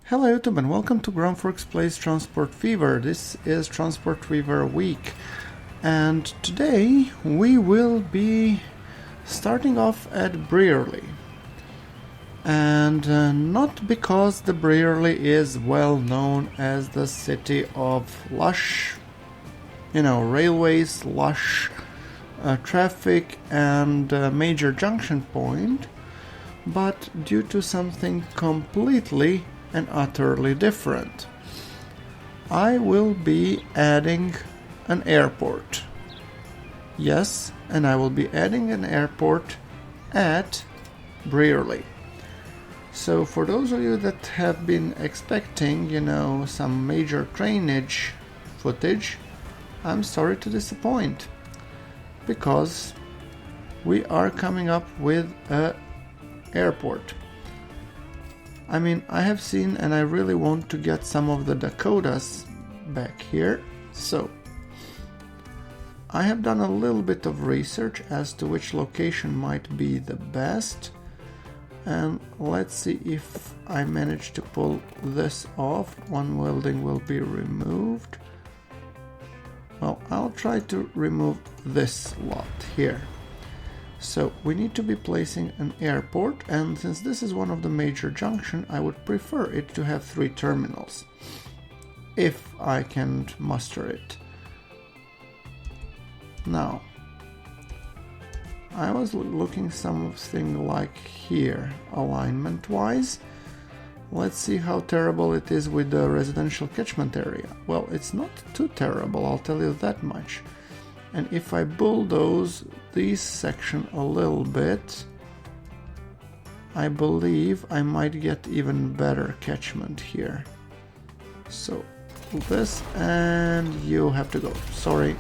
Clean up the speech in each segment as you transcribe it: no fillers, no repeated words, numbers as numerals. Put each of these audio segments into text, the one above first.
Hello YouTube and welcome to Groundworks Plays Transport Fever. This is Transport Fever week, and today we will be starting off at Brearley. And not because the Brearley is well known as the city of lush, railways, lush traffic and major junction point, but due to something completely and utterly different. I will be adding an airport. Yes, and I will be adding an airport at Brearley. So for those of you that have been expecting, some major trainage footage, I'm sorry to disappoint, because we are coming up with an airport. I have seen, and I really want to get some of the Dakotas back here. So I have done a little bit of research as to which location might be the best, and let's see if I manage to pull this off. One welding will be removed. Well, I'll try to remove this lot here. So we need to be placing an airport, and since this is one of the major junction, I would prefer it to have 3 terminals, if I can muster it. Now, I was looking something like here, alignment wise. Let's see how terrible it is with the residential catchment area. Well, it's not too terrible, I'll tell you that much. And if I bulldoze this section a little bit, I believe I might get even better catchment here. So this, and you have to go. Sorry,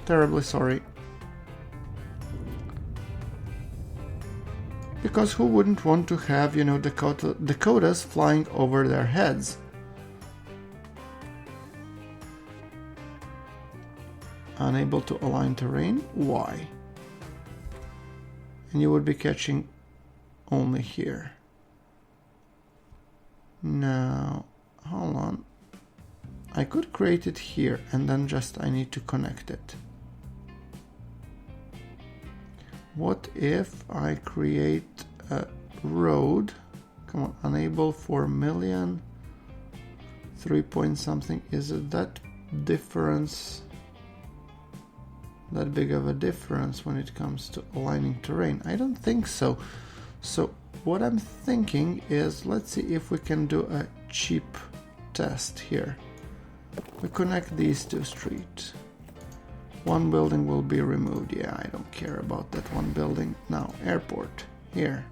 terribly sorry. Because who wouldn't want to have, Dakotas flying over their heads? Unable to align terrain? Why? And you would be catching only here. Now, hold on. I could create it here and then I need to connect it. What if I create a road? Come on, unable for million, 3 point something. Is it that difference? That big of a difference when it comes to aligning terrain? I don't think so. So what I'm thinking is, let's see if we can do a cheap test here. We connect these 2 streets. One building will be removed. Yeah, I don't care about that one building. Now, airport here.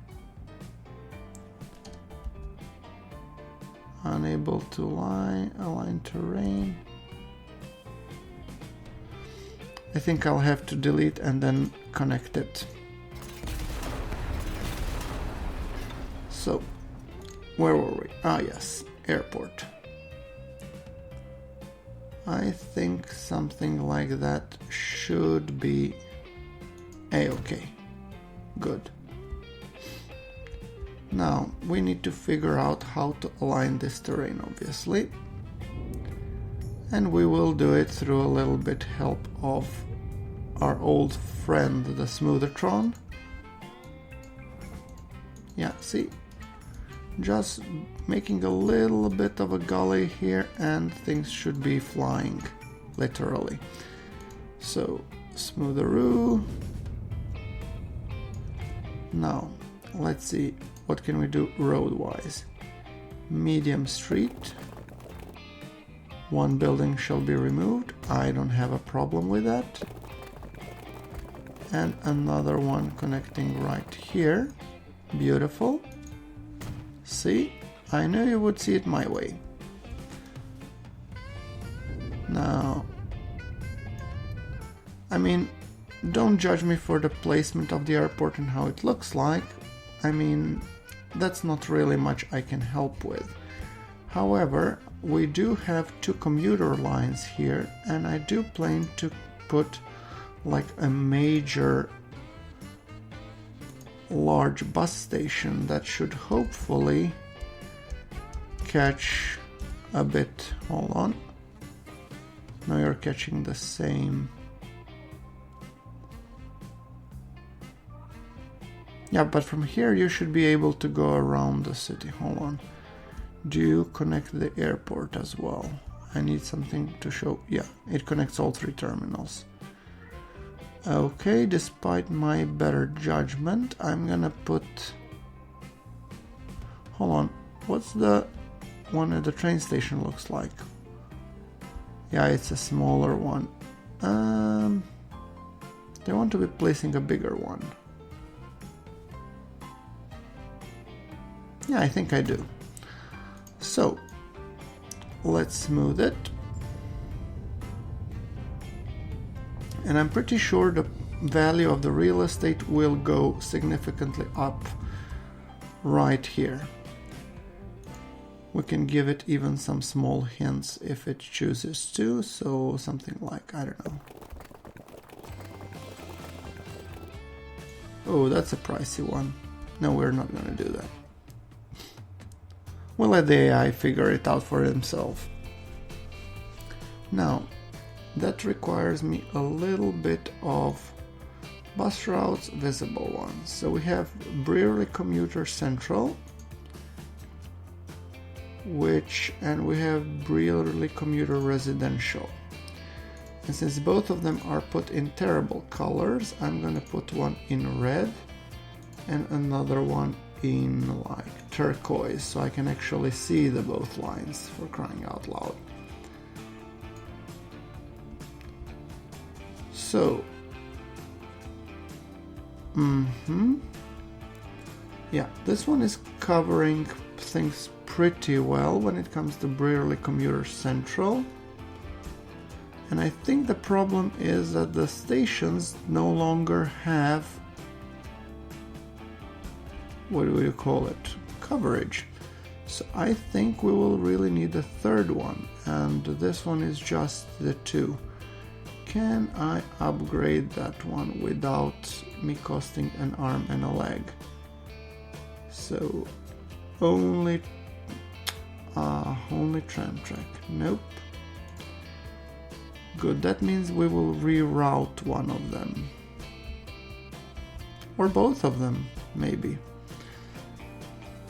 Unable to align terrain. I think I'll have to delete and then connect it. So, where were we? Ah, yes, airport. I think something like that should be a-okay. Good. Now, we need to figure out how to align this terrain, obviously. And we will do it through a little bit help of our old friend, the Smoothertron. Yeah, see? Just making a little bit of a gully here and things should be flying, literally. So, Smootheroo. Now, let's see, what can we do road-wise? Medium street. 1 building shall be removed. I don't have a problem with that. And another one connecting right here. Beautiful. See? I knew you would see it my way. Now, don't judge me for the placement of the airport and how it looks like. That's not really much I can help with. However, we do have 2 commuter lines here, and I do plan to put like a major large bus station that should hopefully catch a bit. Hold on. Now you're catching the same. Yeah, but from here you should be able to go around the city. Hold on. Do you connect the airport as well? I need something to show. Yeah, it connects all 3 terminals. Okay, despite my better judgment, I'm gonna put... Hold on. What's the one at the train station looks like? Yeah, it's a smaller one. They want to be placing a bigger one. Yeah, I think I do. So, let's smooth it. And I'm pretty sure the value of the real estate will go significantly up right here. We can give it even some small hints if it chooses to, so something like, I don't know. Oh, that's a pricey one. No, we're not going to do that. We'll let the AI figure it out for himself. Now, that requires me a little bit of bus routes, visible ones. So we have Brearley Commuter Central, and we have Brearley Commuter Residential. And since both of them are put in terrible colors, I'm gonna put one in red and another one in like turquoise, so I can actually see the both lines, for crying out loud. So, yeah, this one is covering things pretty well when it comes to Brearley Commuter Central. And I think the problem is that the stations no longer have, what do you call it, coverage. So I think we will really need a third one, and this one is just the 2. Can I upgrade that one without me costing an arm and a leg? So only tram track. Nope. Good, that means we will reroute one of them. Or both of them, maybe.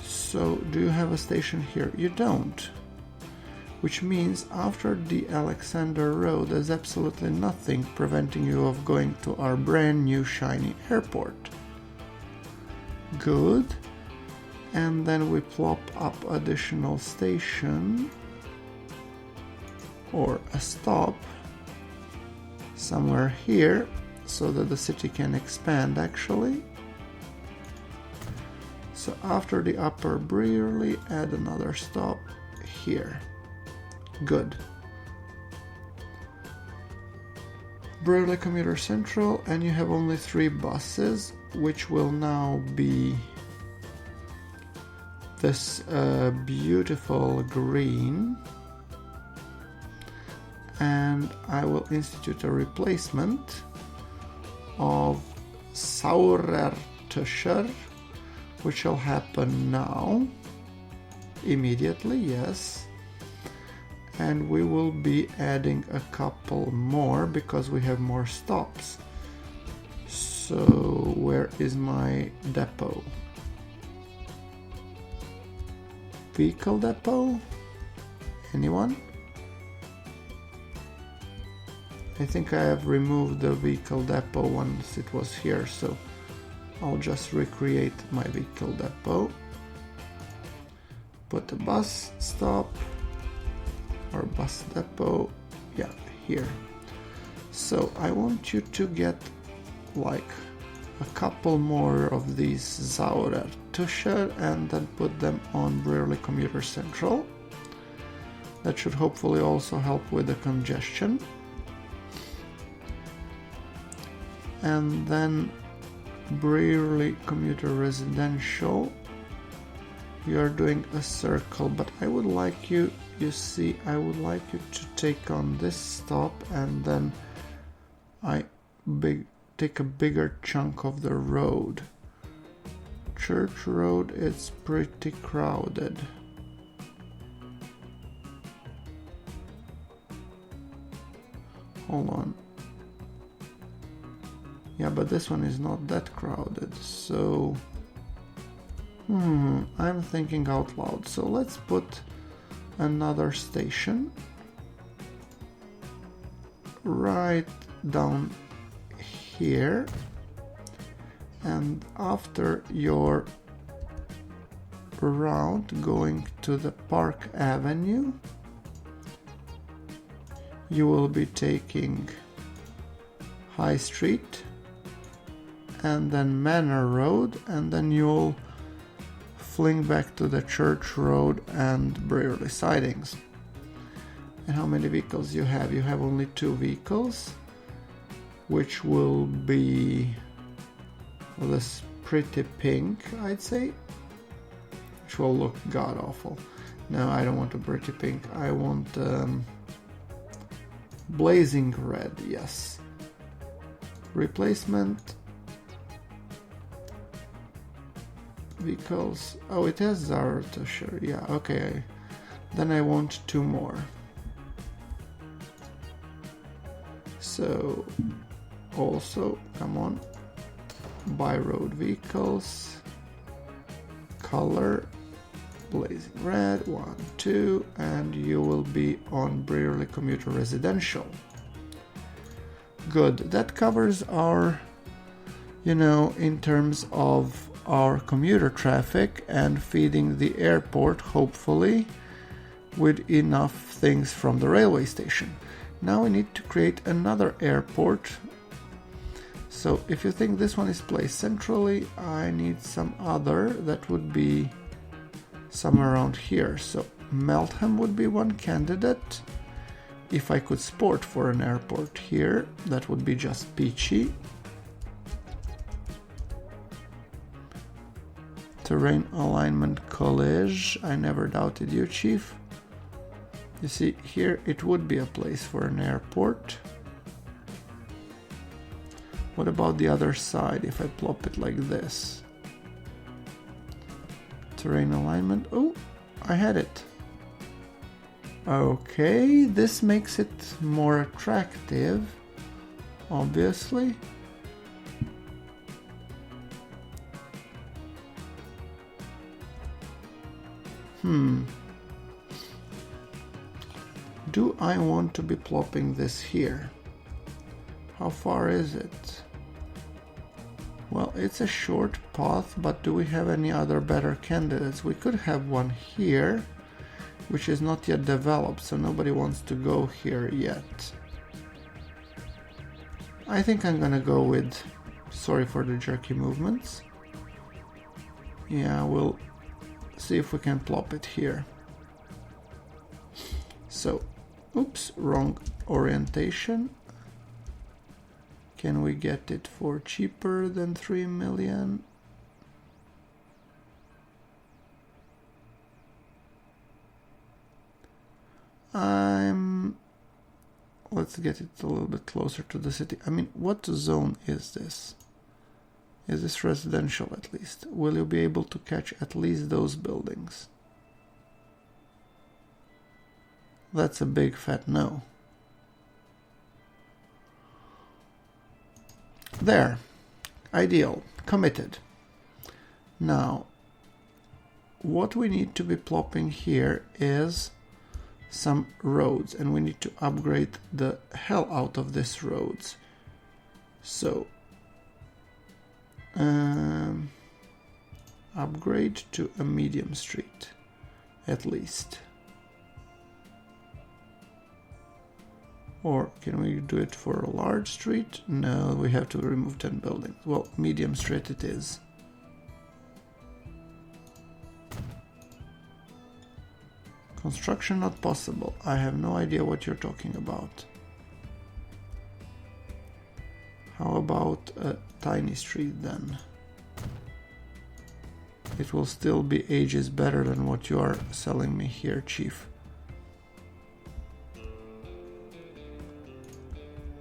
So, do you have a station here? You don't. Which means after the Alexander Road, there's absolutely nothing preventing you of going to our brand new shiny airport. Good. And then we plop up additional station or a stop somewhere here so that the city can expand actually. So after the Upper Brearley, add another stop here. Good. Brearley Commuter Central, and you have only 3 buses, which will now be this beautiful green, and I will institute a replacement of Saurertuscher, which will happen now, immediately, yes, and we will be adding a couple more because we have more stops. So where is my depot? Vehicle depot? Anyone? I think I have removed the vehicle depot once it was here, so I'll just recreate my vehicle depot. Put a bus stop or bus depot, yeah, here. So I want you to get like a couple more of these Saurertuscher and then put them on Brearley Commuter Central. That should hopefully also help with the congestion. And then Brearley Commuter Residential, you are doing a circle, but I would like you, I would like you to take on this stop and then take a bigger chunk of the road. Church Road is pretty crowded. hold on. Yeah, but this one is not that crowded, so... I'm thinking out loud. So let's put another station right down here. And after your route going to the Park Avenue, you will be taking High Street and then Manor Road, and then you'll fling back to the Church Road and Brearley sidings. And how many vehicles you have? You have only 2 vehicles, which will be this pretty pink, I'd say, which will look god awful. No, I don't want a pretty pink. I want blazing red. Yes. Replacement vehicles. Oh, it has Zarathustra. Yeah, okay. Then I want 2 more. So also, come on, by road vehicles, color, blazing red, 1, 2, and you will be on Brearley Commuter Residential. Good, that covers our, in terms of our commuter traffic and feeding the airport, hopefully, with enough things from the railway station. Now we need to create another airport. So if you think this one is placed centrally, I need some other that would be somewhere around here. So Meltham would be one candidate. If I could sport for an airport here, that would be just peachy. Terrain Alignment College, I never doubted you, Chief. You see, here it would be a place for an airport. What about the other side if I plop it like this? Terrain alignment. Oh, I had it. Okay, this makes it more attractive, obviously. Do I want to be plopping this here? How far is it? Well, it's a short path, but do we have any other better candidates? We could have one here, which is not yet developed, so nobody wants to go here yet. I think I'm gonna go with, sorry for the jerky movements. Yeah, we'll see if we can plop it here. So, oops, wrong orientation. Can we get it for cheaper than 3 million? Let's get it a little bit closer to the city. I mean, what zone is this? Is this residential at least? Will you be able to catch at least those buildings? That's a big fat no. There. Ideal. Committed. Now, what we need to be plopping here is some roads, and we need to upgrade the hell out of these roads. So, upgrade to a medium street, at least. Or can we do it for a large street? No, we have to remove 10 buildings. Well, medium street it is. Construction not possible. I have no idea what you're talking about. How about a tiny street then? It will still be ages better than what you are selling me here, Chief.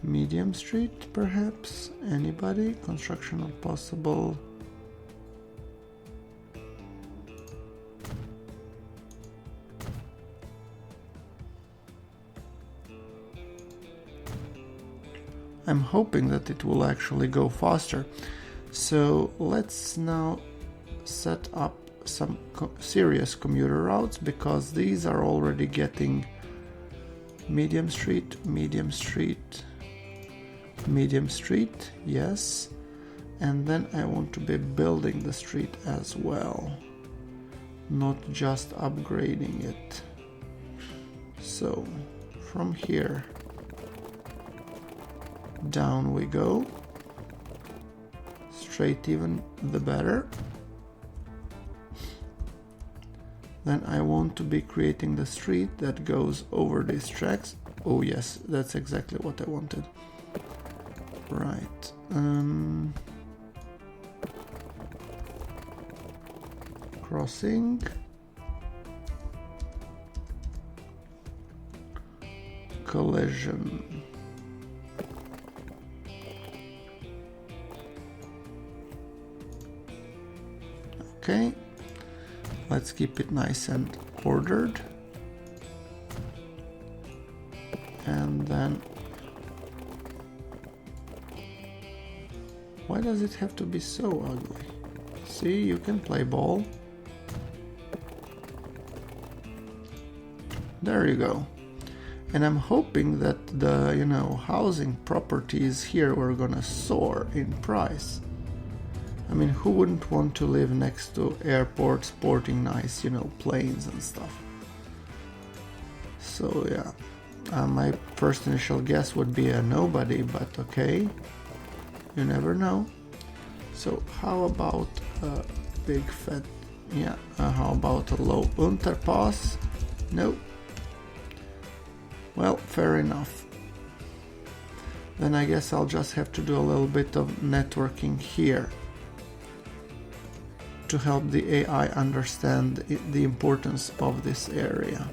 Medium street, perhaps? Anybody? Construction not possible. I'm hoping that it will actually go faster. So let's now set up some serious commuter routes, because these are already getting medium street, yes. And then I want to be building the street as well, not just upgrading it. So from here down we go, straight even the better. Then I want to be creating the street that goes over these tracks. Oh yes, that's exactly what I wanted. Right. Crossing. Collision. Okay. Let's keep it nice and ordered. And then... why does it have to be so ugly? See, you can play ball. There you go. And I'm hoping that the, housing properties here are gonna soar in price. I mean, who wouldn't want to live next to airports sporting nice, planes and stuff? So yeah, my first initial guess would be a nobody, but okay, you never know. So how about a big fat, how about a low underpass? No. Well, fair enough. Then I guess I'll just have to do a little bit of networking here to help the AI understand the importance of this area.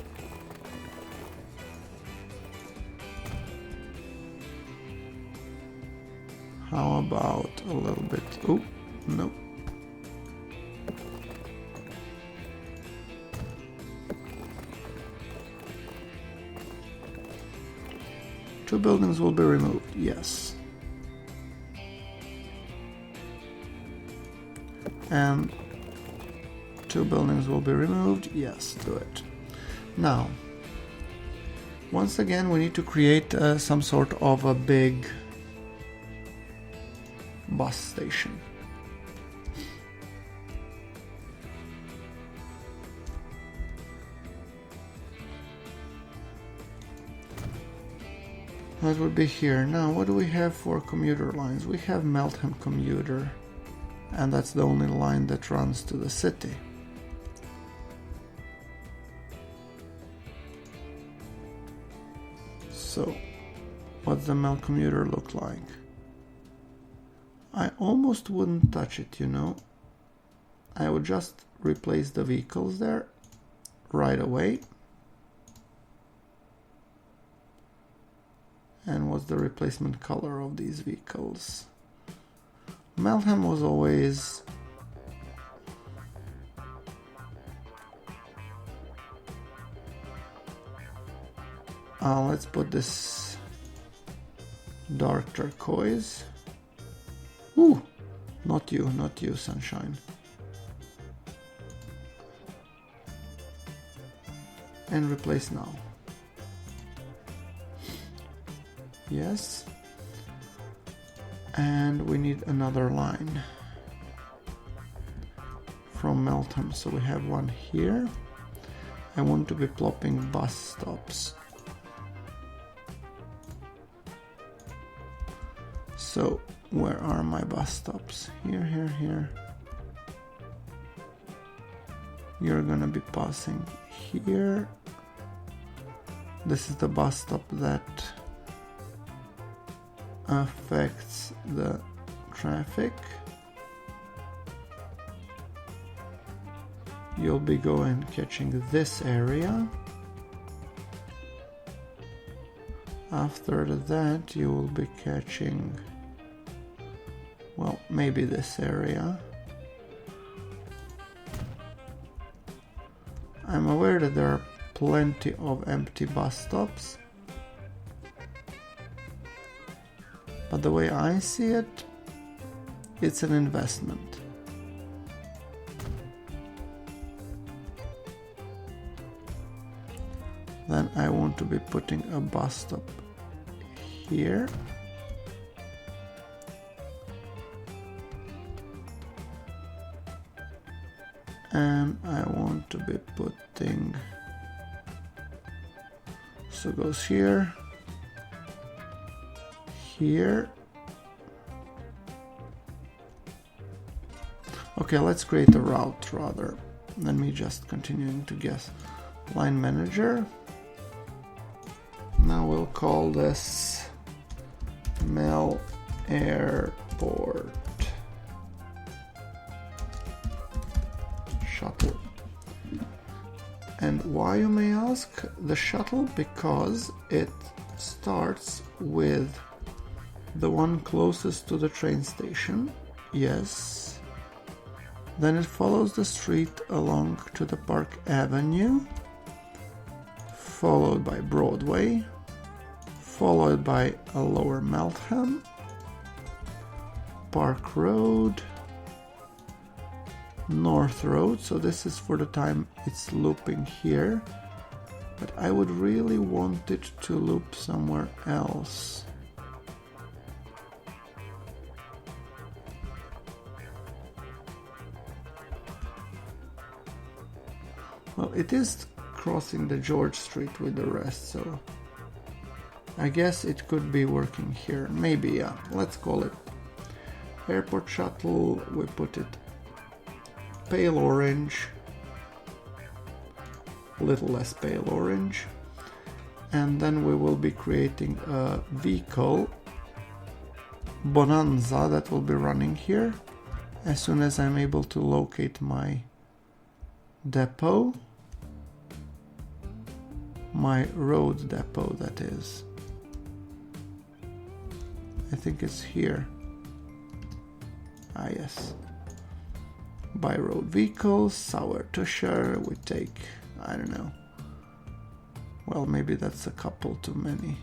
How about a little bit... oh, no. Two buildings will be removed, yes. And two buildings will be removed, yes, do it. Now, once again, we need to create some sort of a big bus station. That would be here. Now, what do we have for commuter lines? We have Meltham commuter, and that's the only line that runs to the city. So, what's the Mel commuter look like? I almost wouldn't touch it, I would just replace the vehicles there right away. And what's the replacement color of these vehicles? Meltham was always... let's put this dark turquoise. Ooh, not you, sunshine. And replace now. Yes. And we need another line from Meltham. So we have one here. I want to be plopping bus stops. So where are my bus stops? Here. You're gonna be passing here. This is the bus stop that affects the traffic. You'll be catching this area. After that you will be catching, well, maybe this area. I'm aware that there are plenty of empty bus stops. But the way I see it, it's an investment. Then I want to be putting a bus stop here. And I want to be putting, so goes here, here. Okay, let's create a route rather than me just continuing to guess. Line manager. Now we'll call this Mel Airport Shuttle. And why, you may ask, the shuttle? Because it starts with the one closest to the train station. Yes. Then it follows the street along to the Park Avenue, followed by Broadway, followed by a Lower Meltham, Park Road, North Road. So this is for the time it's looping here, but I would really want it to loop somewhere else. Well, it is crossing the George Street with the rest, so I guess it could be working here. Maybe, yeah. Let's call it Airport Shuttle. We put it pale orange, a little less pale orange, and then we will be creating a vehicle Bonanza that will be running here as soon as I'm able to locate my depot, my road depot, that is. I think it's here. Ah, yes. By road vehicles, Sauer Tuscher, we take, I don't know. Well, maybe that's a couple too many.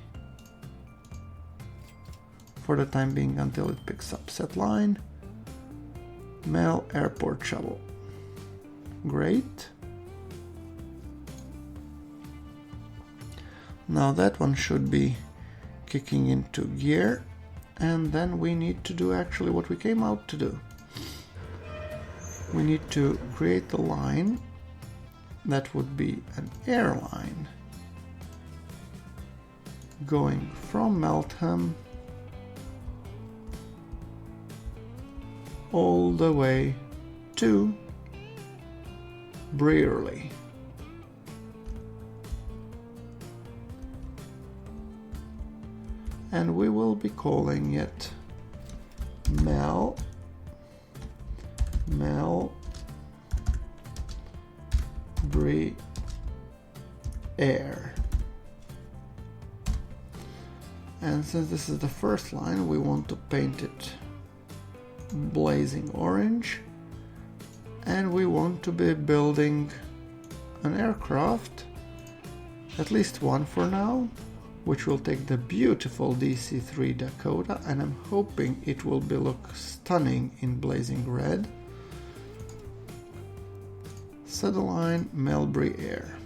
For the time being, until it picks up. Set line. Mel Airport Shuttle. Great. Now that one should be kicking into gear, and then we need to do actually what we came out to do. We need to create a line that would be an airline going from Meltham all the way to Brearley. And we will be calling it Mel Bree Air. And since this is the first line, we want to paint it blazing orange, and we want to be building an aircraft, at least one for now, which will take the beautiful DC-3 Dakota, and I'm hoping it will look stunning in blazing red. Set the line Melbury Air.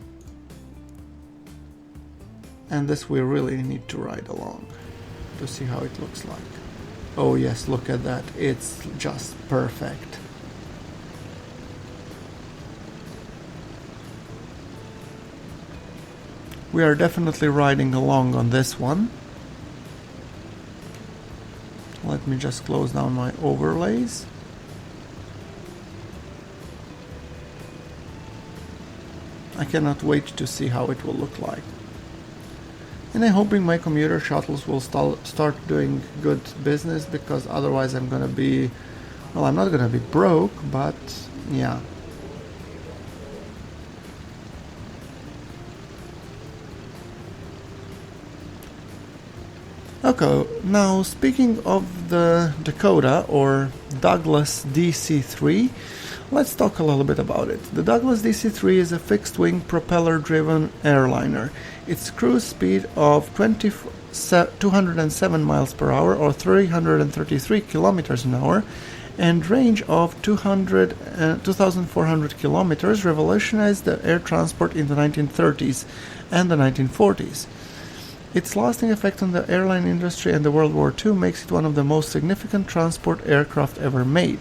And this we really need to ride along to see how it looks like. Oh yes, look at that, it's just perfect. We are definitely riding along on this one. Let me just close down my overlays. I cannot wait to see how it will look like. And I'm hoping my commuter shuttles will start doing good business, because otherwise I'm gonna be, well, I'm not gonna be broke, but yeah. Okay, now speaking of the Dakota, or Douglas DC-3, Let's talk a little bit about it. The Douglas DC-3 is a fixed-wing, propeller-driven airliner. Its cruise speed of 207 miles per hour or 333 kilometers an hour and range of 2,400 kilometers revolutionized the air transport in the 1930s and the 1940s. Its lasting effect on the airline industry and the World War II makes it one of the most significant transport aircraft ever made.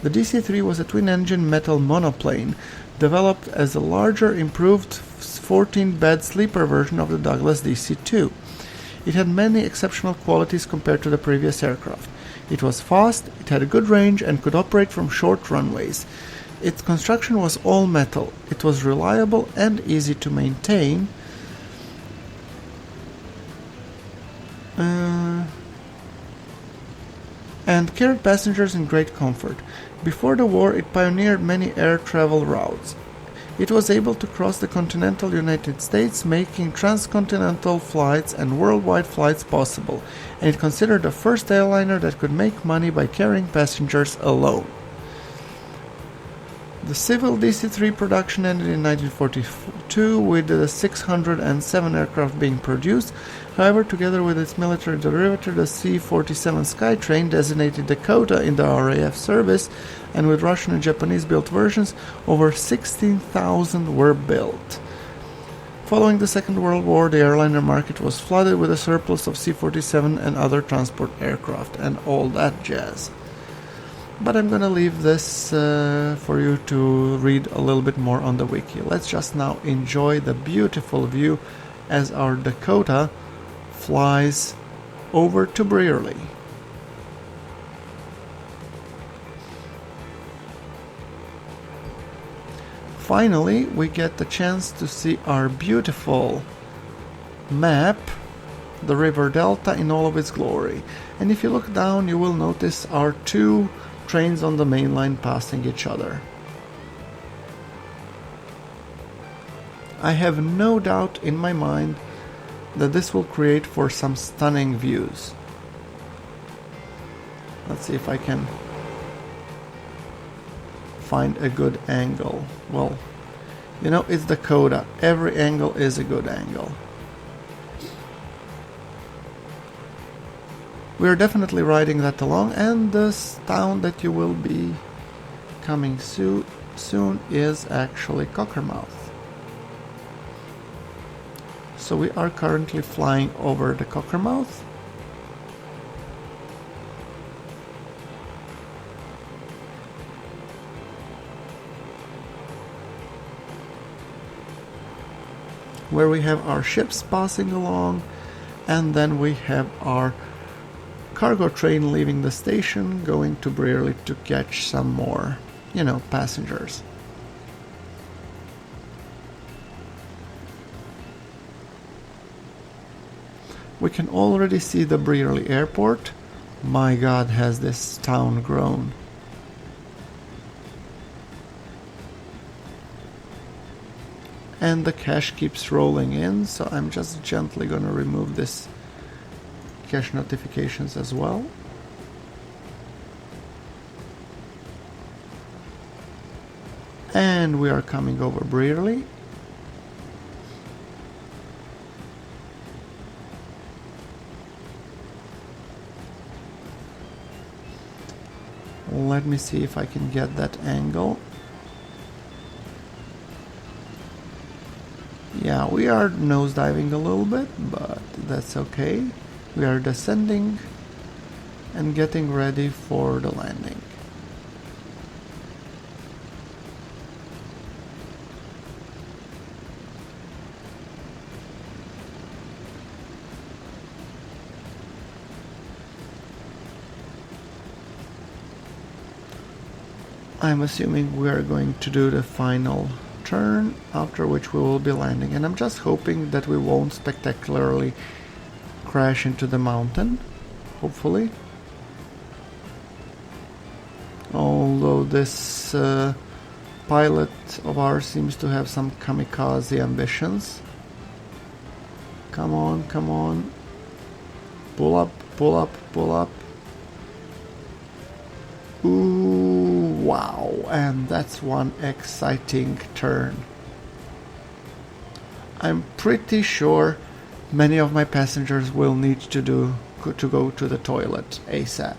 The DC-3 was a twin-engine metal monoplane, developed as a larger, improved 14-bed sleeper version of the Douglas DC-2. It had many exceptional qualities compared to the previous aircraft. It was fast, it had a good range, and could operate from short runways. Its construction was all metal. It was reliable and easy to maintain. And carried passengers in great comfort. Before the war, it pioneered many air travel routes. It was able to cross the continental United States, making transcontinental flights and worldwide flights possible, and it considered the first airliner that could make money by carrying passengers alone. The civil DC-3 production ended in 1942 with the 607 aircraft being produced. However, together with its military derivative, the C-47 Skytrain, designated Dakota in the RAF service, and with Russian and Japanese-built versions, over 16,000 were built. Following the Second World War, the airliner market was flooded with a surplus of C-47 and other transport aircraft, and all that jazz. But I'm gonna leave this for you to read a little bit more on the wiki. Let's just now enjoy the beautiful view as our Dakota flies over to Brearley. Finally, we get the chance to see our beautiful map, the River Delta in all of its glory. And if you look down, you will notice our two trains on the main line passing each other. I have no doubt in my mind that this will create for some stunning views. Let's see if I can find a good angle. Well, you know, it's Dakota. Every angle is a good angle. We're definitely riding that along, and this town that you will be coming soon is actually Cockermouth. So we are currently flying over the Cockermouth. Where we have our ships passing along, and then we have our cargo train leaving the station, going to Brearley to catch some more, passengers. We can already see the Brearley airport. My God, has this town grown. And the cache keeps rolling in, so I'm just gently gonna remove this cache notifications as well. And we are coming over Brearley. Let me see if I can get that angle. Yeah, we are nosediving a little bit, but that's okay. We are descending and getting ready for the landing. I'm assuming we are going to do the final turn, after which we will be landing, and I'm just hoping that we won't spectacularly crash into the mountain, hopefully. Although this pilot of ours seems to have some kamikaze ambitions. Come on, come on. Pull up, pull up, pull up. Ooh, Wow, and that's one exciting turn. I'm pretty sure many of my passengers will need to go to the toilet ASAP.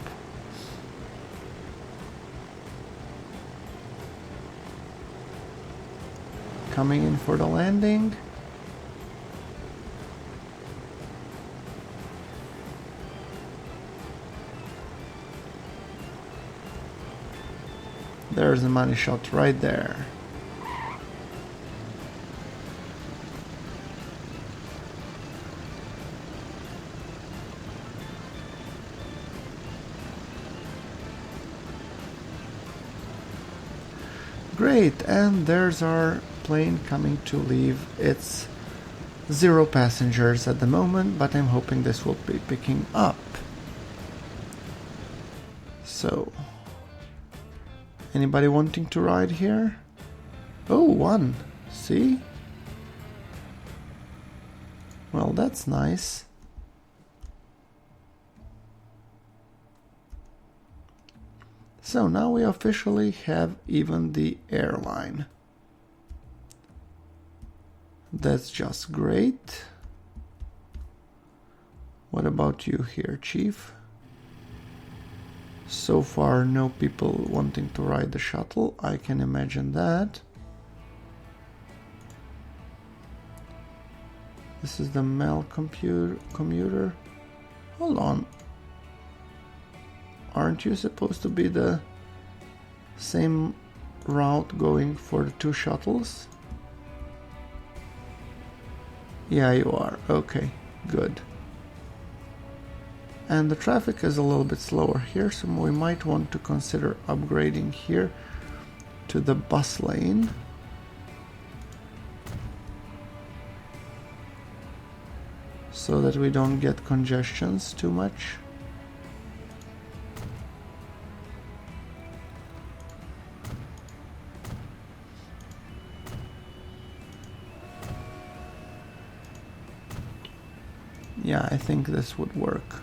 Coming in for the landing. There's a money shot right there. Great, and there's our plane coming to leave. It's 0 passengers at the moment, but I'm hoping this will be picking up. So, anybody wanting to ride here? Oh, 1. See? Well, that's nice. So now we officially have even the airline. That's just great. What about you here, Chief? So far, no people wanting to ride the shuttle. I can imagine that. This is the mail commuter. Hold on. Aren't you supposed to be the same route going for the 2 shuttles? Yeah, you are. Okay, good. And the traffic is a little bit slower here, so we might want to consider upgrading here to the bus lane. So that we don't get congestions too much. Yeah, I think this would work.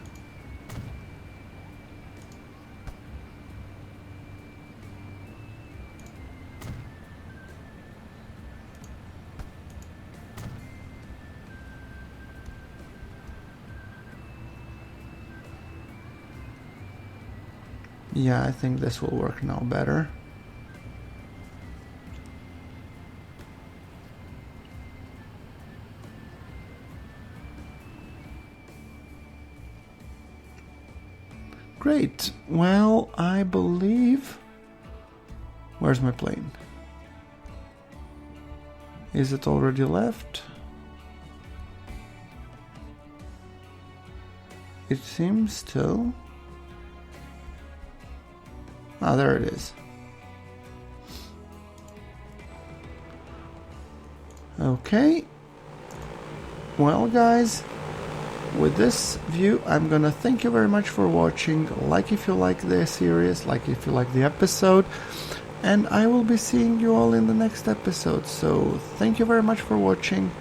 Yeah, I think this will work now better. Great. Well, I believe... Where's my plane? Is it already left? It seems still. Ah, there it is. Okay. Well, guys, with this view, I'm gonna thank you very much for watching. Like if you like the series, like if you like the episode, and I will be seeing you all in the next episode. So thank you very much for watching.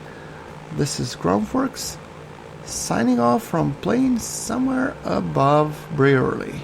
This is Groundworks signing off from plane somewhere above Brearley.